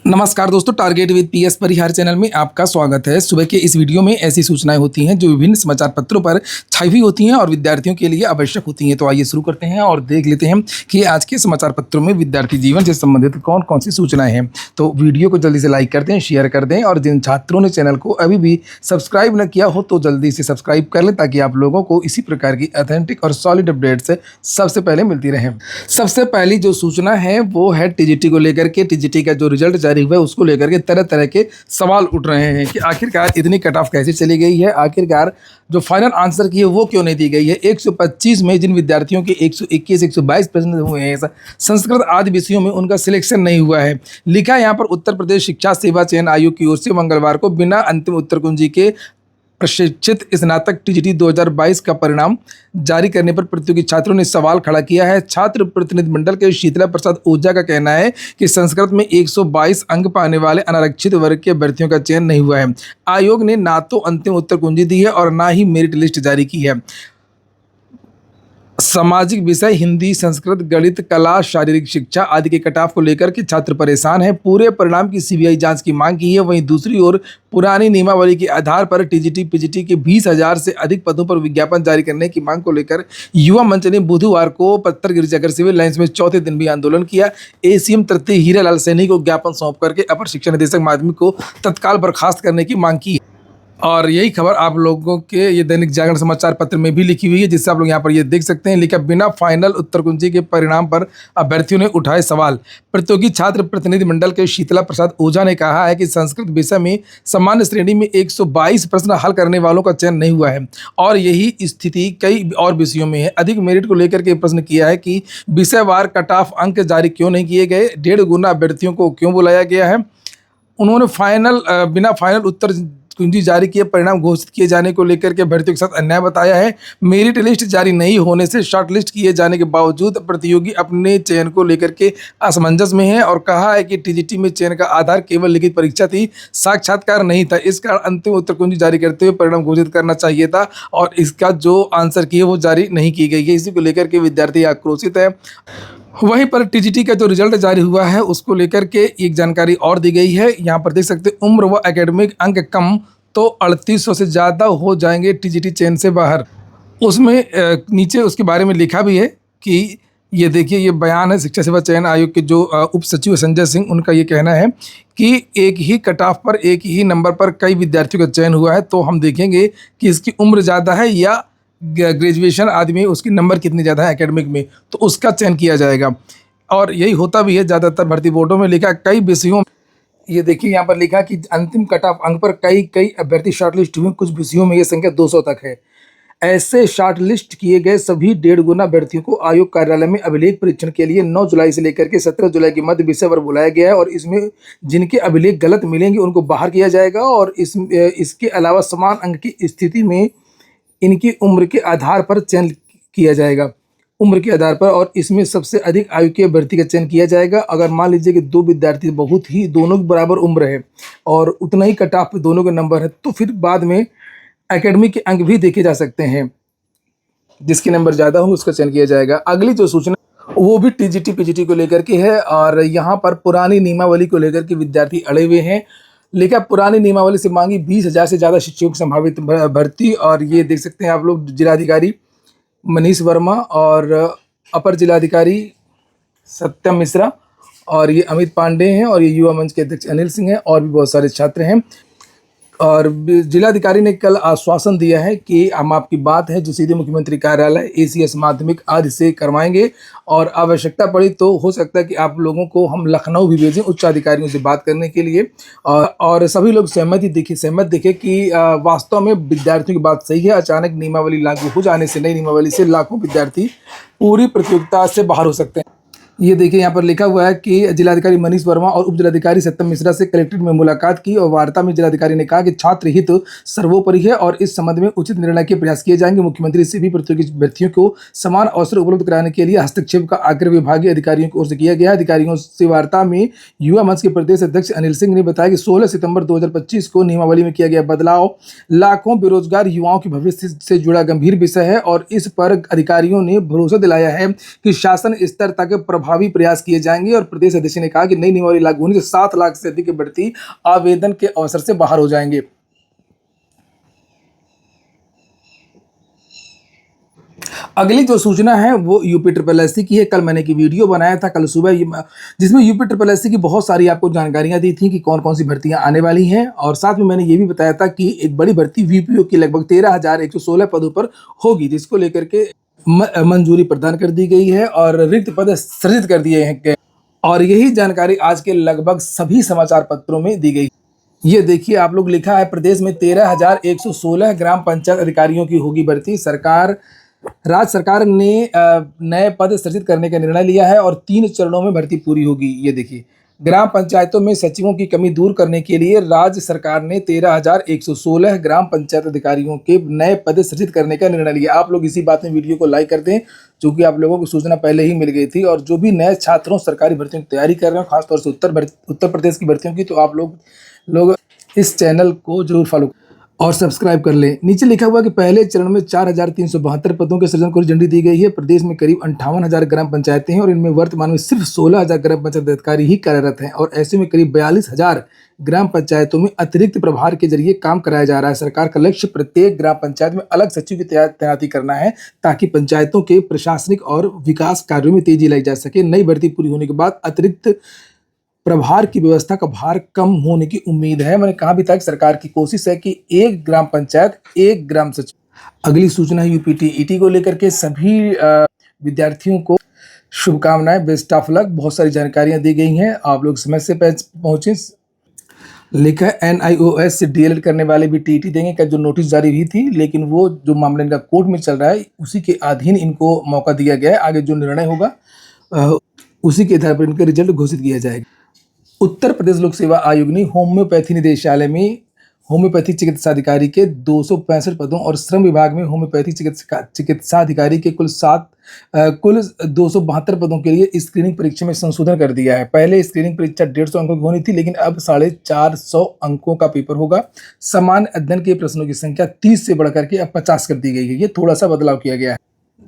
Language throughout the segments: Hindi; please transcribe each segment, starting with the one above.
नमस्कार दोस्तों, target with PS Parihar channel में आपका स्वागत है। सुबह के इस वीडियो में ऐसी सूचनाएं होती हैं जो विभिन्न समाचार पत्रों पर छाई हुई होती हैं और विद्यार्थियों के लिए आवश्यक होती हैं। तो आइए शुरू करते हैं और देख लेते हैं कि आज के समाचार पत्रों में विद्यार्थी जीवन से संबंधित कौन कौन सी सूचनाएं हैं। तो वीडियो को जल्दी से लाइक कर दें, शेयर कर दें और जिन छात्रों ने चैनल को अभी भी सब्सक्राइब न किया हो तो जल्दी से सब्सक्राइब कर लें ताकि आप लोगों को इसी प्रकार की ऑथेंटिक और सॉलिड अपडेट्स सबसे पहले मिलती रहे। सबसे पहली जो सूचना है वो है टीजीटी को लेकर के। टीजीटी का जो रिजल्ट जारी हुआ है उसको लेकर के तरह तरह के सवाल उठ रहे हैं कि आखिरकार इतनी कट ऑफ कैसे चली गई है, आखिरकार जो फाइनल आंसर की है वो क्यों नहीं दी गई है। 125 में जिन विद्यार्थियों के 121 122 प्रश्न हुए हैं संस्कृत आदि विषयों में, उनका सिलेक्शन नहीं हुआ है। लिखा है यहाँ पर उत्तर प्रदेश शिक्षा सेवा चयन आयोग की ओर से मंगलवार को बिना अंतिम उत्तर कुंजी के प्रशिक्षित स्नातक टीजीटी 2022 का परिणाम जारी करने पर प्रतियोगी छात्रों ने सवाल खड़ा किया है। छात्र प्रतिनिधि मंडल के शीतला प्रसाद ओझा का कहना है कि संस्कृत में 122 अंक पाने वाले अनारक्षित वर्ग के अभ्यर्थियों का चयन नहीं हुआ है। आयोग ने ना तो अंतिम उत्तर कुंजी दी है और ना ही मेरिट लिस्ट जारी की है। सामाजिक विषय हिंदी, संस्कृत, गणित, कला, शारीरिक शिक्षा आदि के कट ऑफ को लेकर के छात्र परेशान हैं। पूरे परिणाम की सीबीआई जांच की मांग की है। वहीं दूसरी ओर पुरानी नियमावली के आधार पर टीजीटी पीजीटी के 20,000 से अधिक पदों पर विज्ञापन जारी करने की मांग को लेकर युवा मंच ने बुधवार को पत्थर गिरजाकर सिविल लाइंस में चौथे दिन भी आंदोलन किया। एसीएम तृतीय हीरालाल सैनी को ज्ञापन सौंप करके अपर शिक्षा निदेशक माध्यमिक को तत्काल बर्खास्त करने की मांग की। और यही खबर आप लोगों के ये दैनिक जागरण समाचार पत्र में भी लिखी हुई है, जिससे आप लोग यहाँ पर ये देख सकते हैं। लिखा, बिना फाइनल उत्तर कुंजी के परिणाम पर अभ्यर्थियों ने उठाए सवाल। प्रतियोगी छात्र प्रतिनिधि मंडल के शीतला प्रसाद ओझा ने कहा है कि संस्कृत विषय में सामान्य श्रेणी में 122 प्रश्न हल करने वालों का चयन नहीं हुआ है और यही स्थिति कई और विषयों में है। अधिक मेरिट को लेकर के प्रश्न किया है कि विषयवार कट ऑफ अंक जारी क्यों नहीं किए गए, 1.5 गुना अभ्यर्थियों को क्यों बुलाया गया है। उन्होंने बिना फाइनल उत्तर कुंजी जारी किए परिणाम घोषित किए जाने को लेकर के अभ्यर्थियों के साथ अन्याय बताया है। मेरिट लिस्ट जारी नहीं होने से शॉर्ट लिस्ट किए जाने के बावजूद प्रतियोगी अपने चयन को लेकर के असमंजस में है और कहा है कि टीजीटी में चयन का आधार केवल लिखित परीक्षा थी, साक्षात्कार नहीं था। इस कारण अंतिम उत्तर कुंजी जारी करते हुए परिणाम घोषित करना चाहिए था और इसका जो आंसर की है वो जारी नहीं की गई है। इसी को लेकर के विद्यार्थी आक्रोशित है। वहीं पर टीजीटी का जो रिजल्ट जारी हुआ है उसको लेकर के एक जानकारी और दी गई है। यहाँ पर देख सकते हैं, उम्र व एकेडमिक अंक कम तो 3800 से ज़्यादा हो जाएंगे टीजीटी चयन से बाहर। उसमें नीचे उसके बारे में लिखा भी है कि ये देखिए, ये बयान है शिक्षा सेवा चयन आयोग के जो उप सचिव संजय सिंह, उनका ये कहना है कि एक ही कट ऑफ पर एक ही नंबर पर कई विद्यार्थियों का चयन हुआ है। तो हम देखेंगे कि इसकी उम्र ज़्यादा है या ग्रेजुएशन आदि में उसकी नंबर कितनी ज़्यादा है एकेडमिक में, तो उसका चयन किया जाएगा। और यही होता भी है ज़्यादातर भर्ती बोर्डों में। लिखा कई विषयों, ये देखिए यहाँ पर लिखा कि अंतिम कट ऑफ अंक पर कई अभ्यर्थी शॉर्टलिस्ट हुए। कुछ विषयों में ये संख्या 200 तक है। ऐसे शॉर्टलिस्ट किए गए सभी 1.5 गुना अभ्यर्थियों को आयोग कार्यालय में अभिलेख परीक्षण के लिए 9 जुलाई से लेकर के 17 जुलाई के मध्य विषय पर बुलाया गया है और इसमें जिनके अभिलेख गलत मिलेंगे उनको बाहर किया जाएगा और इसके अलावा समान अंक की स्थिति में इनकी उम्र के आधार पर चयन किया जाएगा, उम्र के आधार पर। और इसमें सबसे अधिक आयु के अभ्यर्थी का चयन किया जाएगा। अगर मान लीजिए कि 2 विद्यार्थी बहुत ही दोनों की बराबर उम्र है और उतना ही कट ऑफ पे दोनों के नंबर है, तो फिर बाद में एकेडमिक के अंक भी देखे जा सकते हैं। जिसके नंबर ज़्यादा हो उसका चयन किया जाएगा। अगली जो सूचना वो भी टीजीटी पीजीटी को लेकर के है और यहाँ पर पुरानी नियमावली को लेकर के विद्यार्थी अड़े हुए हैं। लेकिन पुरानी नियमावली से मांगी 20,000 से ज़्यादा शिक्षकों की संभावित भर्ती। और ये देख सकते हैं आप लोग, जिलाधिकारी मनीष वर्मा और अपर जिलाधिकारी सत्यम मिश्रा और ये अमित पांडे हैं और ये युवा मंच के अध्यक्ष अनिल सिंह हैं और भी बहुत सारे छात्र हैं। और जिलाधिकारी ने कल आश्वासन दिया है कि हम आपकी बात है जो सीधे मुख्यमंत्री कार्यालय, एसीएस माध्यमिक आदि से करवाएंगे और आवश्यकता पड़ी तो हो सकता है कि आप लोगों को हम लखनऊ भी भेजें उच्च अधिकारियों से बात करने के लिए। और सभी लोग सहमत दिखे कि वास्तव में विद्यार्थियों की बात सही है। अचानक नियमावली लागू हो जाने से, नई नियमावली से लाखों विद्यार्थी पूरी प्रतियोगिता से बाहर हो सकते हैं। ये देखिए यहाँ पर लिखा हुआ है कि जिलाधिकारी मनीष वर्मा और उप जिलाधिकारी सत्यम मिश्रा से कलेक्ट्रेट में मुलाकात की और वार्ता में जिलाधिकारी ने कहा कि छात्र हित सर्वोपरि है और इस संबंध में उचित निर्णय के प्रयास किए जाएंगे। मुख्यमंत्री से भी प्रतियोगी अभ्यर्थियों को समान अवसर उपलब्ध कराने के लिए हस्तक्षेप का आग्रह विभागीय अधिकारियों की ओर से किया गया। अधिकारियों से वार्ता में युवा मंच के प्रदेश अध्यक्ष अनिल सिंह ने बताया कि 16 सितंबर 2025 को नियमावली में किया गया बदलाव लाखों बेरोजगार युवाओं के भविष्य से जुड़ा गंभीर विषय है और इस पर अधिकारियों ने भरोसा दिलाया है कि शासन स्तर तक प्रभाव प्रभावी प्रयास किए जाएंगे। और प्रदेश अध्यक्ष ने कहा कि नई नियमावली लागू होने से 7 लाख से अधिक के भर्ती आवेदन के अवसर से बाहर हो जाएंगे। अगली जो सूचना है वो यूपी ट्रिपल एससी की है। कल मैंने की वीडियो बनाया था कल सुबह, जिसमें यूपी ट्रिपल एससी की बहुत सारी आपको जानकारियां दी थी कि कौन कौन सी भर्तियां आने वाली हैं। और साथ में मैंने ये भी बताया था कि एक बड़ी भर्ती वीपीओ की लगभग 13,116 पदों पर होगी, जिसको लेकर के मंजूरी प्रदान कर दी गई है और रिक्त पद सृजित कर दिए हैं। और यही जानकारी आज के लगभग सभी समाचार पत्रों में दी गई। ये देखिए आप लोग, लिखा है प्रदेश में 13,116 ग्राम पंचायत अधिकारियों की होगी भर्ती। राज्य सरकार ने नए पद सृजित करने का निर्णय लिया है और 3 चरणों में भर्ती पूरी होगी। ये देखिए, ग्राम पंचायतों में सचिवों की कमी दूर करने के लिए राज्य सरकार ने 13,116 ग्राम पंचायत अधिकारियों के नए पद सृजित करने का निर्णय लिया। आप लोग इसी बात में वीडियो को लाइक कर दें, क्योंकि आप लोगों को सूचना पहले ही मिल गई थी। और जो भी नए छात्रों सरकारी भर्तियों की तैयारी कर रहे हो, खासतौर से उत्तर प्रदेश की भर्तियों की, तो आप लोग इस चैनल को जरूर फॉलो और सब्सक्राइब कर लें। नीचे लिखा हुआ कि पहले चरण में 4,372 पदों के सृजन को झंडी दी गई है। प्रदेश में करीब 58,000 ग्राम पंचायतें हैं और इनमें वर्तमान में सिर्फ 16,000 ग्राम पंचायत अधिकारी ही कार्यरत हैं। और ऐसे में करीब 42,000 ग्राम पंचायतों में अतिरिक्त प्रभार के जरिए काम कराया जा रहा है। सरकार का लक्ष्य प्रत्येक ग्राम पंचायत में अलग सचिव की तैनाती करना है, ताकि पंचायतों के प्रशासनिक और विकास कार्यों में तेजी लाई जा सके। नई भर्ती पूरी होने के बाद अतिरिक्त प्रभार की व्यवस्था का भार कम होने की उम्मीद है। मैंने कहा भी था कि सरकार की कोशिश है कि एक ग्राम पंचायत एक ग्राम सचिव। अगली सूचना है यूपी टीईटी को लेकर के। सभी विद्यार्थियों को शुभकामनाएं, बेस्ट ऑफ लक। बहुत सारी जानकारियां दी गई हैं, आप लोग समय से पहुंचे। लिखा है एनआईओएस से डीएलएड करने वाले भी टीईटी देंगे का जो नोटिस जारी हुई थी, लेकिन वो जो मामला इनका कोर्ट में चल रहा है उसी के अधीन इनको मौका दिया गया है। आगे जो निर्णय होगा उसी के आधार पर इनका रिजल्ट घोषित किया जाएगा। उत्तर प्रदेश लोक सेवा आयोग ने होम्योपैथी निदेशालय में होम्योपैथी चिकित्साधिकारी के 265 पदों और श्रम विभाग में होम्योपैथी चिकित्साधिकारी के कुल 272 पदों के लिए स्क्रीनिंग परीक्षा में संशोधन कर दिया है। पहले स्क्रीनिंग परीक्षा 150 अंकों की होनी थी, लेकिन अब 450 अंकों का पेपर होगा। सामान्य अध्ययन के प्रश्नों की संख्या 30 से बढ़कर के अब 50 कर दी गई है। ये थोड़ा सा बदलाव किया गया है।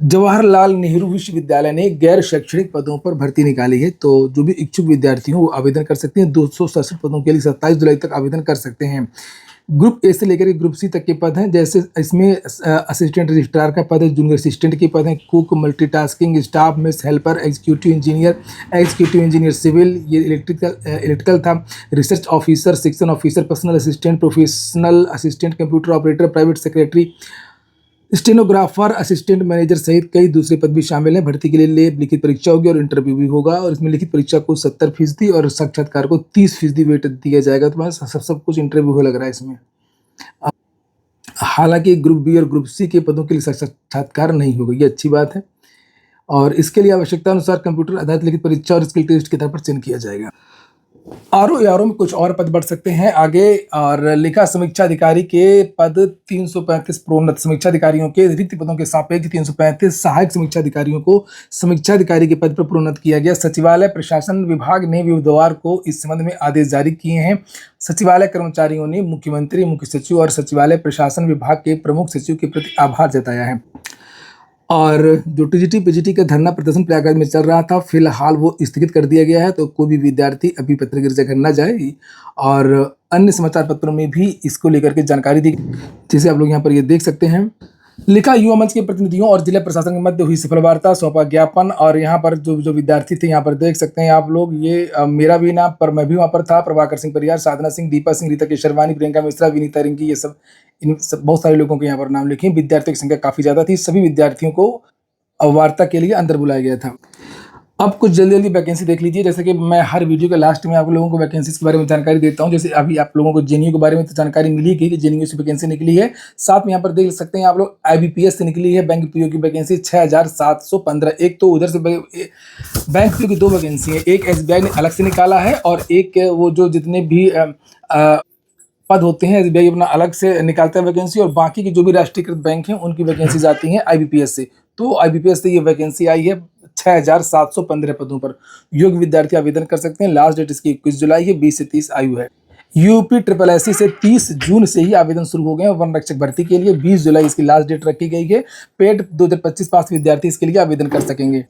जवाहरलाल नेहरू विश्वविद्यालय ने गैर शैक्षणिक पदों पर भर्ती निकाली है, तो जो भी इच्छुक विद्यार्थी हो वो आवेदन कर सकते हैं। 267 पदों के लिए 27 जुलाई तक आवेदन कर सकते हैं। ग्रुप ए से लेकर ग्रुप सी तक के पद हैं, जैसे इसमें असिस्टेंट रजिस्ट्रार का पद है, जूनियर असिस्टेंट के पद हैं, cook, multitasking staff, mess helper, executive engineer civil, ये इलेक्ट्रिकल था, research officer, section officer, personal assistant, professional assistant, computer operator, private secretary, stenographer, assistant manager सहित कई दूसरे पद भी शामिल हैं। भर्ती के लिए लिखित परीक्षा होगी और इंटरव्यू भी होगा। और इसमें लिखित परीक्षा को 70% और साक्षात्कार को 30% वेट दिया जाएगा। तो सब कुछ इंटरव्यू हो लग रहा है इसमें। हालांकि ग्रुप बी और ग्रुप सी के पदों के लिए साक्षात्कार नहीं होगा, ये अच्छी बात है। और इसके लिए आवश्यकता अनुसार कंप्यूटर आधारित लिखित परीक्षा और स्किल टेस्ट के आधार पर चयन किया जाएगा। आरओ में कुछ और पद बढ़ सकते हैं आगे। और लिखा समीक्षा अधिकारी के पद 335 प्रोन्नत। समीक्षा अधिकारियों के रिक्त पदों के सापेक्ष 335 सहायक समीक्षा अधिकारियों को समीक्षा अधिकारी के पद पर प्रोन्नत किया गया। सचिवालय प्रशासन विभाग ने बुधवार को इस संबंध में आदेश जारी किए हैं। सचिवालय कर्मचारियों ने मुख्यमंत्री, मुख्य सचिव और सचिवालय प्रशासन विभाग के प्रमुख सचिव के प्रति आभार जताया है। और जो टीजीटी पीजीटी का धरना प्रदर्शन प्रयागराज में चल रहा था, फिलहाल वो स्थगित कर दिया गया है। तो कोई भी विद्यार्थी अभी पत्रगिर घर न जाए। और अन्य समाचार पत्रों में भी इसको लेकर के जानकारी दी, जिसे आप लोग यहाँ पर ये देख सकते हैं। लिखा युवा मंच के प्रतिनिधियों और जिला प्रशासन के मध्य हुई सफल वार्ता, सौंपा ज्ञापन। और यहाँ पर जो विद्यार्थी थे यहाँ पर देख सकते हैं आप लोग, ये मेरा भी नाम पर मैं भी वहाँ पर था। प्रभाकर सिंह परियार, साधना सिंह, दीपा सिंह, रीता केशरवानी, प्रियंका मिश्रा, विनीता रिंकी, ये सब बहुत सारे लोगों के यहाँ पर नाम लिखे। विद्यार्थियों की संख्या काफी ज्यादा थी। सभी विद्यार्थियों को वार्ता के लिए अंदर बुलाया गया था। अब कुछ जल्दी वैकेंसी देख लीजिए। जैसे कि मैं हर वीडियो के लास्ट में आप लोगों को वैकेंसी के बारे में जानकारी देता हूं। जैसे अभी आप लोगों को जेएनयू के बारे में तो जानकारी मिली कि जेएनयू से वैकेंसी निकली है। साथ में यहाँ पर देख सकते हैं आप लोग आईबीपीएस से निकली है बैंक पीओ की वैकेंसी 6715। एक तो उधर से बैंक पीओ की 2 वैकेंसी है, एक एसबीआई ने अलग से निकाला है और एक वो जो जितने भी पद होते हैं एसबीआई अपना अलग से निकालता है वैकेंसी, और बाकी की जो भी राष्ट्रीयकृत बैंक हैं उनकी वैकेंसी जाती हैं आईबीपीएस से। तो आईबीपीएस से ये वैकेंसी आई है 6715 पदों पर। योग्य विद्यार्थी आवेदन कर सकते हैं। लास्ट डेट इसकी 21 जुलाई है, 20 से 30 आयु है। यूपी ट्रिपल एससी से 30 जून से ही आवेदन शुरू हो गए हैं वन रक्षक भर्ती के लिए। 20 जुलाई इसकी लास्ट डेट रखी गई है। पेड 2025 पास विद्यार्थी इसके लिए आवेदन कर सकेंगे।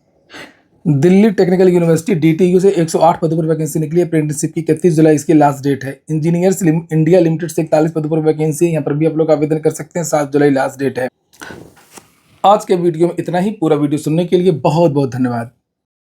दिल्ली टेक्निकल यूनिवर्सिटी डीटीयू से 108 पदों पर वैकेंसी निकली है। अप्रेंटिसशिप की 31 जुलाई इसकी लास्ट डेट है। इंजीनियर्स इंडिया लिमिटेड से 41 पदों पर वैकेंसी है, यहाँ पर भी आप लोग आवेदन कर सकते हैं। 7 जुलाई लास्ट डेट है। आज के वीडियो में इतना ही। पूरा वीडियो सुनने के लिए बहुत बहुत धन्यवाद।